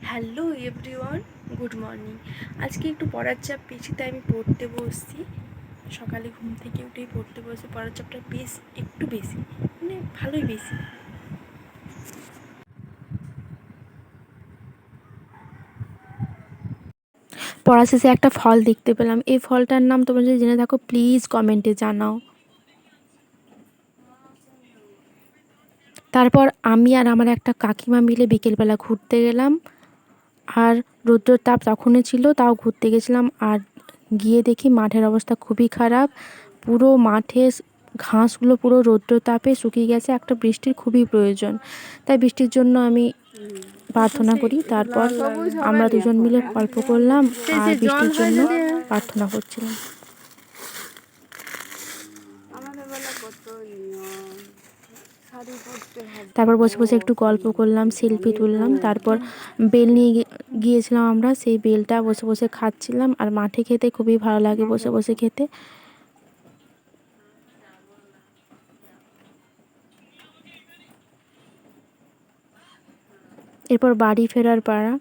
Hello everyone, good morning. আজকে একটু পড়ার চাপ বেশি, তাই আমি পড়তে বসছি। সকালে ঘুম থেকে উঠেই পড়তে বসে, পড়ার চাপটা বেশ একটু বেশি, মানে ভালোই বেশি। পড়া শেষে একটা ফল দেখতে পেলাম। এই ফলটার নাম তোমরা যদি জেনে থাকো প্লিজ কমেন্টে জানাও। তারপর আমি আর আমার একটা কাকিমা মিলে বিকেলবেলা ঘুরতে গেলাম। আর রৌদ্রের তাপ তখনই ছিল, তাও ঘুরতে গেছিলাম। আর গিয়ে দেখি মাঠের অবস্থা খুবই খারাপ। পুরো মাঠে ঘাসগুলো পুরো রৌদ্র তাপে শুকিয়ে গেছে। একটা বৃষ্টির খুবই প্রয়োজন, তাই বৃষ্টির জন্য আমি প্রার্থনা করি। তারপর আমরা দুজন মিলে গল্প করলাম আর বৃষ্টির জন্য প্রার্থনা করছিলাম। তারপর বসে বসে একটু গল্প করলাম, সেলফি তুললাম। তারপর বেল নিয়ে গিয়েছিলাম আমরা, সেই বেলটা বসে বসে খাচ্ছিলাম। আর মাঠে খেতে খুবই ভালো লাগে বসে বসে খেতে। এরপর বাড়ি ফেরার পাড়া,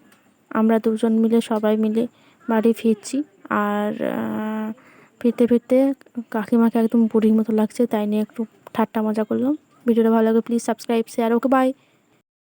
আমরা দুজন মিলে সবাই মিলে বাড়ি ফিরছি। আর ফিরতে ফিরতে কাকিমাকে একদম বুড়ির মতো লাগছে, তাই নিয়ে একটু ঠাট্টা মজা করলাম। ভিডিওটা ভালো লাগে please subscribe, share. Okay, by.